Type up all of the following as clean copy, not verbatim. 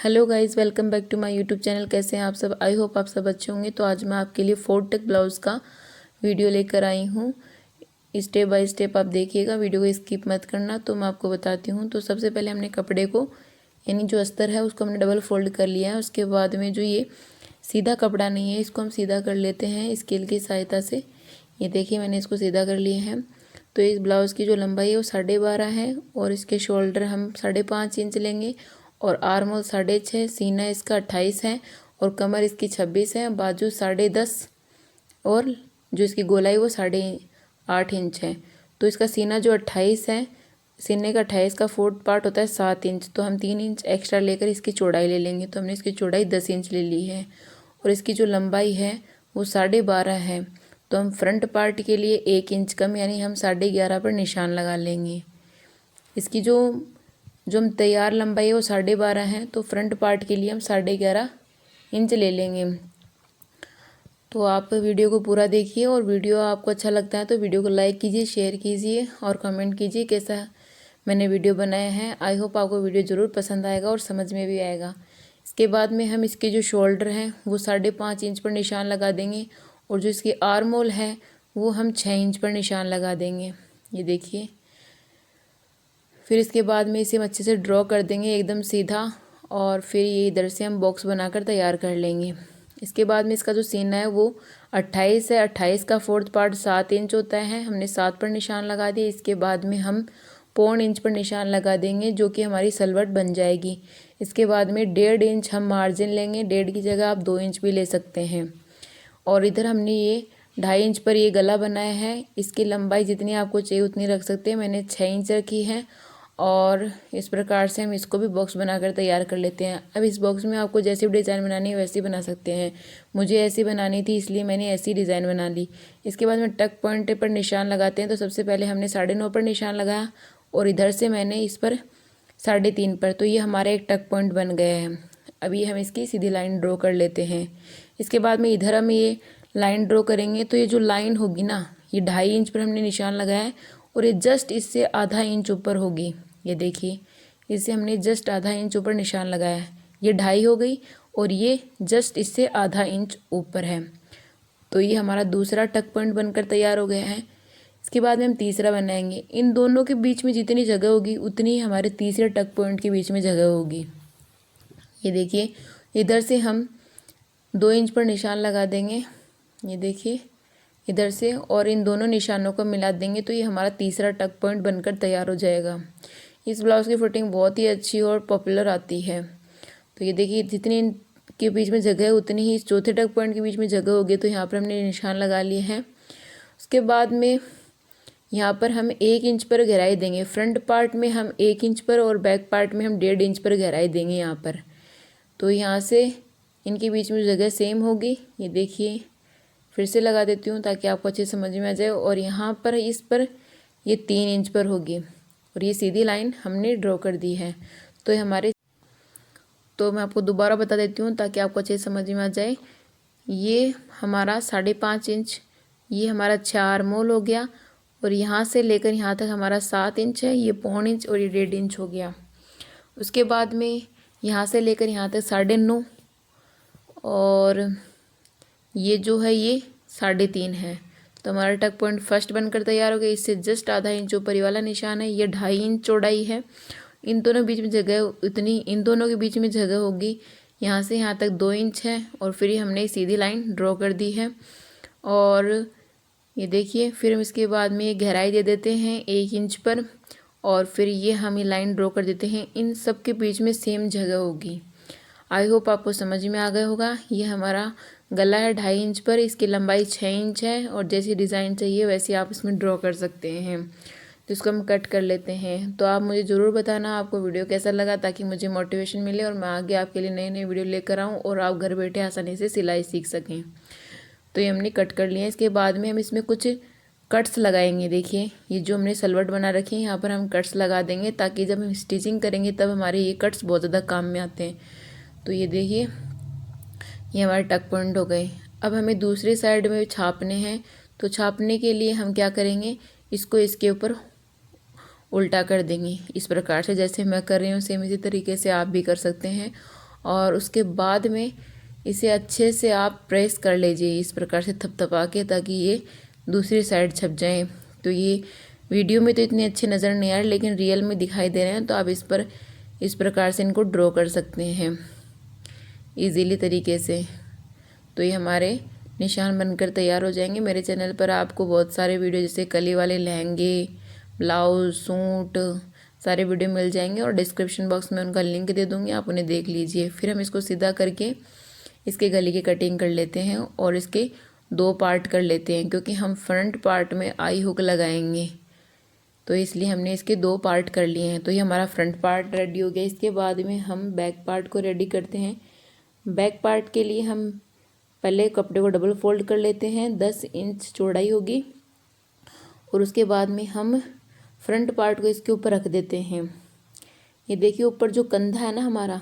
Hello guys, welcome back to my YouTube channel. कैसे हैं आप सब? आई होप आप सब अच्छे होंगे। तो आज मैं आपके लिए 4 टक ब्लाउज़ का वीडियो लेकर आई हूँ। स्टेप बाय स्टेप आप देखिएगा, वीडियो को स्किप मत करना। तो मैं आपको बताती हूँ। तो सबसे पहले हमने कपड़े को, यानी जो अस्तर है उसको हमने डबल फोल्ड कर लिया है। उसके बाद में जो ये सीधा कपड़ा नहीं है, इसको हम सीधा कर लेते हैं स्केल की सहायता से। ये देखिए, मैंने इसको सीधा कर लिया है। तो इस ब्लाउज़ की जो लंबाई है वो 12.5 है और इसके शोल्डर हम 5.5 इंच लेंगे और आर्म होल 6.5, सीना इसका 28 है और कमर इसकी 26 है, बाजू 10.5 और जो इसकी गोलाई वो 8.5 इंच है। तो इसका सीना जो 28 है, सीने का 28 का 4th पार्ट होता है 7 इंच। तो हम 3 इंच एक्स्ट्रा लेकर इसकी चौड़ाई ले लेंगे। तो हमने इसकी चौड़ाई 10 इंच ले ली है और इसकी जो लंबाई है वो 12.5 है। तो हम फ्रंट पार्ट के लिए 1 इंच कम, यानी हम 11.5 पर निशान लगा लेंगे। इसकी जो हम तैयार लंबाई है वो 12.5 है, तो फ्रंट पार्ट के लिए हम 11.5 इंच ले लेंगे। तो आप वीडियो को पूरा देखिए और वीडियो आपको अच्छा लगता है तो वीडियो को लाइक कीजिए, शेयर कीजिए और कमेंट कीजिए कैसा मैंने वीडियो बनाया है। आई होप आपको वीडियो ज़रूर पसंद आएगा और समझ में भी आएगा। इसके बाद में हम इसके जो शोल्डर हैं वो 5.5 इंच पर निशान लगा देंगे और जो इसकी आर्म होल है वो हम 6 इंच पर निशान लगा देंगे। ये देखिए। फिर इसके बाद में इसे हम अच्छे से ड्रॉ कर देंगे एकदम सीधा और फिर ये इधर से हम बॉक्स बनाकर तैयार कर लेंगे। इसके बाद में इसका जो सीना है वो 28 है। 28 का 4th पार्ट 7 इंच होता है। हमने 7 पर निशान लगा दिया। इसके बाद में हम 1.25 इंच पर निशान लगा देंगे जो कि हमारी सलवट बन जाएगी। इसके बाद में 1.5 इंच हम मार्जिन लेंगे। 1.5 की जगह आप 2 इंच भी ले सकते हैं। और इधर हमने ये 2.5 इंच पर ये गला बनाया है। इसकी लंबाई जितनी आपको चाहिए उतनी रख सकते हैं। मैंने 6 इंच रखी है और इस प्रकार से हम इसको भी बॉक्स बनाकर तैयार कर लेते हैं। अब इस बॉक्स में आपको जैसी भी डिज़ाइन बनानी है वैसी बना सकते हैं। मुझे ऐसी बनानी थी इसलिए मैंने ऐसी डिज़ाइन बना ली। इसके बाद में टक पॉइंट पर निशान लगाते हैं। तो सबसे पहले हमने 9.5 पर निशान लगाया और इधर से मैंने इस पर 3.5 पर। तो ये हमारा एक टक पॉइंट बन गया है। अभी हम इसकी सीधी लाइन ड्रॉ कर लेते हैं। इसके बाद में इधर हम ये लाइन ड्रॉ करेंगे। तो ये जो लाइन होगी ना, ये 2.5 इंच पर हमने निशान लगाया है और ये जस्ट इससे आधा इंच ऊपर होगी। ये देखिए, इससे हमने जस्ट आधा इंच ऊपर निशान लगाया है। ये 2.5 हो गई और ये जस्ट इससे आधा इंच ऊपर है। तो ये हमारा दूसरा टक पॉइंट बनकर तैयार हो गया है। इसके बाद में हम तीसरा बनाएंगे। इन दोनों के बीच में जितनी जगह होगी उतनी ही हमारे तीसरे टक पॉइंट के बीच में जगह होगी। ये देखिए, इधर से हम 2 इंच पर निशान लगा देंगे। ये देखिए, इधर से और इन दोनों निशानों को मिला देंगे तो ये हमारा तीसरा टक पॉइंट बनकर तैयार हो जाएगा। इस ब्लाउज़ की फिटिंग बहुत ही अच्छी और पॉपुलर आती है। तो ये देखिए, जितनी के बीच में जगह है उतनी ही इस चौथे टक पॉइंट के बीच में जगह होगी। तो यहाँ पर हमने निशान लगा लिए हैं। उसके बाद में यहाँ पर हम 1 इंच पर गहराई देंगे। फ्रंट पार्ट में हम 1 इंच पर और बैक पार्ट में हम 1.5 इंच पर गहराई देंगे यहाँ पर। तो यहाँ से इनके बीच में जगह सेम होगी। ये देखिए, फिर से लगा देती हूँ ताकि आपको अच्छे समझ में आ जाए। और यहाँ पर इस पर ये 3 इंच पर होगी और ये सीधी लाइन हमने ड्रॉ कर दी है। तो मैं आपको दोबारा बता देती हूँ ताकि आपको अच्छे समझ में आ जाए। ये हमारा 5.5 इंच, ये हमारा 6 आर्म होल हो गया और यहाँ से लेकर यहाँ तक हमारा 7 इंच है। ये 1.25 इंच और ये 1.5 इंच हो गया। उसके बाद में यहाँ से लेकर यहाँ तक 9.5 और ये जो है ये 3.5 है। तो हमारा टक पॉइंट फर्स्ट बनकर तैयार हो गया। इससे जस्ट आधा इंच ऊपर वाला निशान है। ये 2.5 इंच चौड़ाई है। इन दोनों बीच में जगह उतनी, इन दोनों के बीच में जगह होगी। यहाँ से यहाँ तक 2 इंच है और फिर हमने सीधी लाइन ड्रॉ कर दी है। और ये देखिए, फिर हम इसके बाद में ये गहराई दे देते हैं 1 इंच पर और फिर ये हम ये लाइन ड्रॉ कर देते हैं। इन सब के बीच में सेम जगह होगी। आई होप आपको समझ में आ गया होगा। ये हमारा गला है 2.5 इंच पर, इसकी लंबाई 6 इंच है और जैसी डिज़ाइन चाहिए वैसे आप इसमें ड्रॉ कर सकते हैं। तो इसको हम कट कर लेते हैं। तो आप मुझे ज़रूर बताना आपको वीडियो कैसा लगा ताकि मुझे मोटिवेशन मिले और मैं आगे आपके लिए नए नए वीडियो लेकर आऊँ और आप घर बैठे आसानी से सिलाई सीख सकें। तो ये हमने कट कर लिया है। इसके बाद में हम इसमें कुछ कट्स लगाएंगे। देखिए, ये जो हमने सलवट बना रखी है यहाँ पर हम कट्स लगा देंगे ताकि जब हम स्टिचिंग करेंगे तब हमारे ये कट्स बहुत ज़्यादा काम में आते हैं। तो ये देखिए, ये हमारे टक पॉइंट हो गए। अब हमें दूसरी साइड में छापने हैं। तो छापने के लिए हम क्या करेंगे, इसको इसके ऊपर उल्टा कर देंगे इस प्रकार से। जैसे मैं कर रही हूँ सेम इसी तरीके से आप भी कर सकते हैं। और उसके बाद में इसे अच्छे से आप प्रेस कर लीजिए इस प्रकार से थपथपा के, ताकि ये दूसरी साइड छप जाए। तो ये वीडियो में तो इतने अच्छे नज़र नहीं आ रहे, लेकिन रियल में दिखाई दे रहे हैं। तो आप इस प्रकार से इनको ड्रॉ कर सकते हैं इजीली तरीके से। तो ये हमारे निशान बनकर तैयार हो जाएंगे। मेरे चैनल पर आपको बहुत सारे वीडियो जैसे कली वाले लहंगे, ब्लाउज, सूट सारे वीडियो मिल जाएंगे और डिस्क्रिप्शन बॉक्स में उनका लिंक दे दूँगी, आप उन्हें देख लीजिए। फिर हम इसको सीधा करके इसके गले की कटिंग कर लेते हैं और इसके 2 पार्ट कर लेते हैं, क्योंकि हम फ्रंट पार्ट में आई हुक लगाएंगे, तो इसलिए हमने इसके 2 पार्ट कर लिए हैं। तो ये हमारा फ्रंट पार्ट रेडी हो गया। इसके बाद में हम बैक पार्ट को रेडी करते हैं। बैक पार्ट के लिए हम पहले कपड़े को डबल फोल्ड कर लेते हैं, 10 इंच चौड़ाई होगी, और उसके बाद में हम फ्रंट पार्ट को इसके ऊपर रख देते हैं। ये देखिए ऊपर जो कंधा है ना हमारा,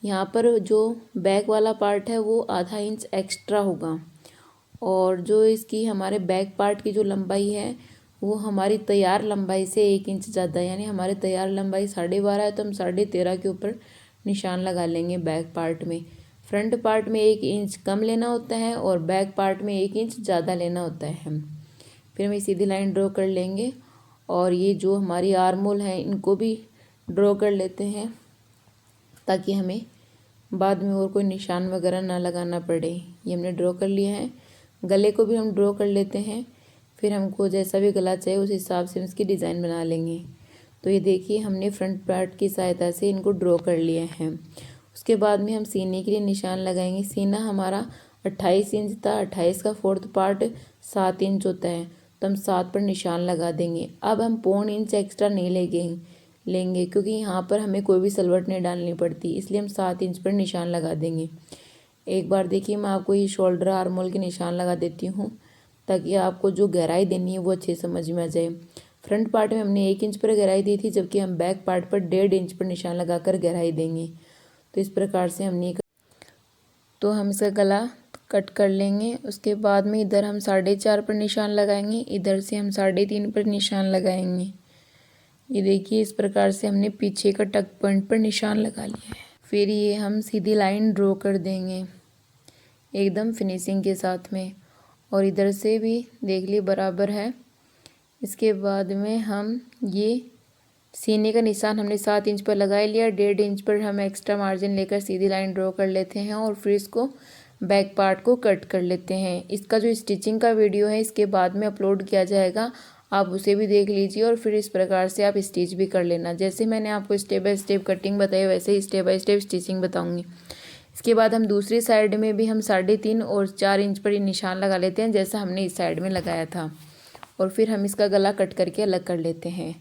यहाँ पर जो बैक वाला पार्ट है वो आधा इंच एक्स्ट्रा होगा, और जो इसकी हमारे बैक पार्ट की जो लंबाई है वो हमारी तैयार लंबाई से 1 इंच ज़्यादा है। यानी हमारे तैयार लंबाई 12.5 है, तो हम 13.5 के ऊपर निशान लगा लेंगे बैक पार्ट में। फ्रंट पार्ट में 1 इंच कम लेना होता है और बैक पार्ट में 1 इंच ज़्यादा लेना होता है। फिर हम सीधी लाइन ड्रॉ कर लेंगे, और ये जो हमारी आर्म होल है इनको भी ड्रॉ कर लेते हैं, ताकि हमें बाद में और कोई निशान वगैरह ना लगाना पड़े। ये हमने ड्रॉ कर लिया है। गले को भी हम ड्रॉ कर लेते हैं, फिर हमको जैसा भी गला चाहिए उस हिसाब से उसकी डिज़ाइन बना लेंगे। तो ये देखिए हमने फ्रंट पार्ट की सहायता से इनको ड्रॉ कर लिया है। उसके बाद में हम सीने के लिए निशान लगाएंगे। सीना हमारा 28 इंच था, 28 का 4th पार्ट 7 इंच होता है, तो हम 7 पर निशान लगा देंगे। अब हम 0.25 इंच एक्स्ट्रा नहीं लेंगे क्योंकि यहाँ पर हमें कोई भी सलवट नहीं डालनी पड़ती, इसलिए हम 7 इंच पर निशान लगा देंगे। एक बार देखिए मैं आपको ये शोल्डर आर्म होल के निशान लगा देती हूँ, ताकि आपको जो गहराई देनी है वो अच्छे समझ में आ जाए। फ्रंट पार्ट में हमने 1 इंच पर गहराई दी थी, जबकि हम बैक पार्ट पर 1.5 इंच पर निशान लगाकर गहराई देंगे। तो इस प्रकार से तो हम इसका गला कट कर लेंगे। उसके बाद में इधर हम 4.5 पर निशान लगाएंगे, इधर से हम 3.5 पर निशान लगाएंगे। ये देखिए इस प्रकार से हमने पीछे का टक पॉइंट पर निशान लगा लिया है। फिर ये हम सीधी लाइन ड्रॉ कर देंगे एकदम फिनिशिंग के साथ में, और इधर से भी देख लिए बराबर है। इसके बाद में हम ये सीने का निशान हमने 7 इंच पर लगा लिया, 1.5 इंच पर हम एक्स्ट्रा मार्जिन लेकर सीधी लाइन ड्रॉ कर लेते हैं, और फिर इसको बैक पार्ट को कट कर लेते हैं। इसका जो स्टिचिंग का वीडियो है इसके बाद में अपलोड किया जाएगा, आप उसे भी देख लीजिए, और फिर इस प्रकार से आप स्टिच भी कर लेना। जैसे मैंने आपको स्टेप बाय स्टेप कटिंग बताई, वैसे ही स्टेप बाय स्टेप स्टिचिंग बताऊँगी। इसके बाद हम दूसरी साइड में भी हम 3.5 और 4 इंच पर निशान लगा लेते हैं, जैसा हमने इस साइड में लगाया था, और फिर हम इसका गला कट करके अलग कर लेते हैं।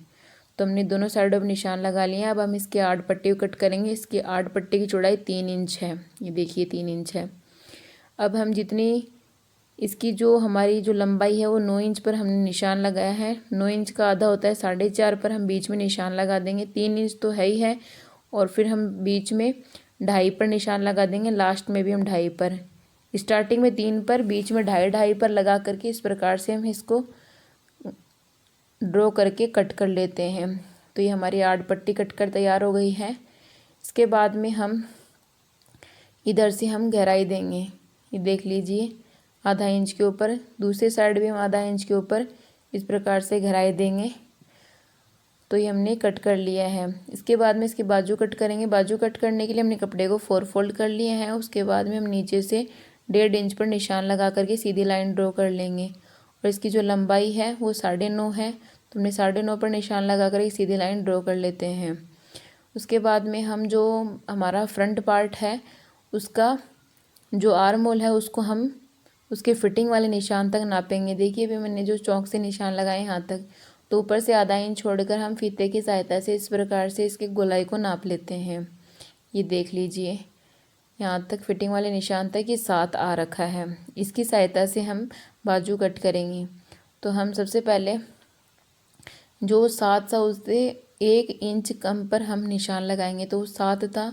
तो हमने दोनों साइडों पर निशान लगा लिए हैं। अब हम इसके 8 पट्टी कट करेंगे। इसकी 8 पट्टी की चौड़ाई 3 इंच है, ये देखिए 3 इंच है। अब हम जितनी इसकी जो हमारी जो लंबाई है वो 9 इंच पर हमने निशान लगाया है। 9 इंच का आधा होता है 4.5 पर, हम बीच में निशान लगा देंगे। 3 इंच तो है ही है, और फिर हम बीच में 2.5 पर निशान लगा देंगे। लास्ट में भी हम 2.5 पर, स्टार्टिंग में 3 पर, बीच में 2.5 पर लगा करके इस प्रकार से हम इसको ड्रॉ करके कट कर लेते हैं। तो ये हमारी 8 पट्टी कट कर तैयार हो गई है। इसके बाद में हम इधर से हम गहराई देंगे, ये देख लीजिए आधा इंच के ऊपर, दूसरे साइड भी हम आधा इंच के ऊपर इस प्रकार से गहराई देंगे। तो ये हमने कट कर लिया है। इसके बाद में इसके बाजू कट करेंगे। बाजू कट करने के लिए हमने कपड़े को 4 फोल्ड कर लिए हैं। उसके बाद में हम नीचे से 1.5 इंच पर निशान लगा करके सीधी लाइन ड्रॉ कर लेंगे, और इसकी जो लंबाई है वो 9.5 है, तो हमने 9.5 पर निशान लगा कर सीधी लाइन ड्रॉ कर लेते हैं। उसके बाद में हम जो हमारा फ्रंट पार्ट है उसका जो आर्म होल है उसको हम उसके फिटिंग वाले निशान तक नापेंगे। देखिए अभी मैंने जो चौक से निशान लगाए यहाँ तक, तो ऊपर से आधा इंच छोड़कर हम फीते की सहायता से इस प्रकार से इसके गोलाई को नाप लेते हैं। ये देख लीजिए यहाँ तक फिटिंग वाले निशान तक ये 7 आ रखा है। इसकी सहायता से हम बाजू कट करेंगे। तो हम सबसे पहले जो 7 था उससे 1 इंच कम पर हम निशान लगाएंगे, तो 7 था,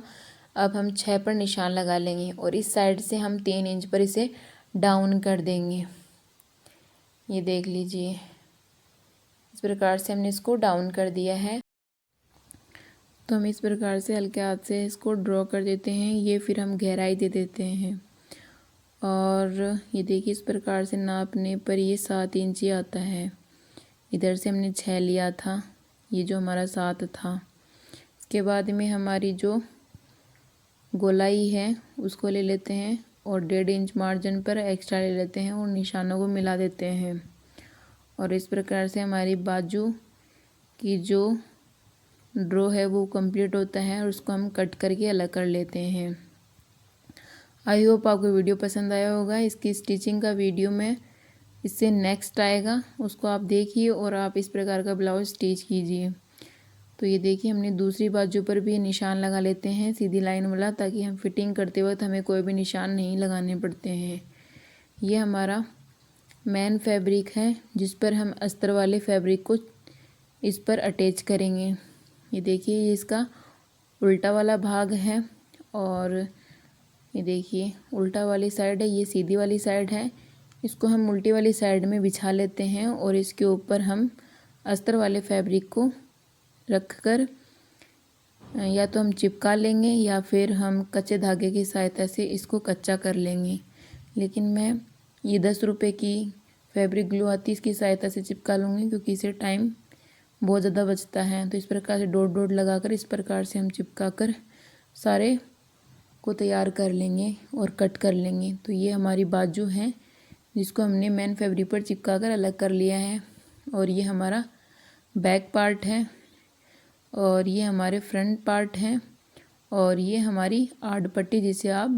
अब हम 6 पर निशान लगा लेंगे, और इस साइड से हम 3 इंच पर इसे डाउन कर देंगे। ये देख लीजिए इस प्रकार से हमने इसको डाउन कर दिया है। तो हम इस प्रकार से हल्के हाथ से इसको ड्रॉ कर देते हैं। ये फिर हम गहराई दे देते हैं और ये देखिए इस प्रकार से नापने पर ये 7 इंच ही आता है। इधर से हमने 6 लिया था, ये जो हमारा 7 था। इसके बाद में हमारी जो गोलाई है उसको ले लेते हैं और 1.5 इंच मार्जिन पर एक्स्ट्रा ले लेते हैं और निशानों को मिला देते हैं। और इस प्रकार से हमारी बाजू की जो ड्रॉ है वो कंप्लीट होता है और उसको हम कट करके अलग कर लेते हैं। आई होप आपको वीडियो पसंद आया होगा। इसकी स्टिचिंग का वीडियो में इससे नेक्स्ट आएगा, उसको आप देखिए और आप इस प्रकार का ब्लाउज स्टिच कीजिए। तो ये देखिए हमने दूसरी बाजू पर भी निशान लगा लेते हैं सीधी लाइन वाला, ताकि हम फिटिंग करते वक्त हमें कोई भी निशान नहीं लगाने पड़ते हैं। ये हमारा मेन फैब्रिक है जिस पर हम अस्तर वाले फैब्रिक को इस पर अटैच करेंगे। ये देखिए ये इसका उल्टा वाला भाग है और ये देखिए उल्टा वाली साइड है, ये सीधी वाली साइड है। इसको हम उल्टी वाली साइड में बिछा लेते हैं और इसके ऊपर हम अस्तर वाले फैब्रिक को रखकर या तो हम चिपका लेंगे या फिर हम कच्चे धागे की सहायता से इसको कच्चा कर लेंगे। लेकिन मैं ये 10 रुपये की फैब्रिक ग्लू आती है, इसकी सहायता से चिपका लूँगी क्योंकि इसे टाइम बहुत ज़्यादा बचता है। तो इस प्रकार से डॉट डॉट लगाकर इस प्रकार से हम चिपका कर सारे को तैयार कर लेंगे और कट कर लेंगे। तो ये हमारी बाजू है जिसको हमने मेन फैब्रिक पर चिपका कर अलग कर लिया है और ये हमारा बैक पार्ट है और ये हमारे फ्रंट पार्ट है और ये हमारी आड़ पट्टी जिसे आप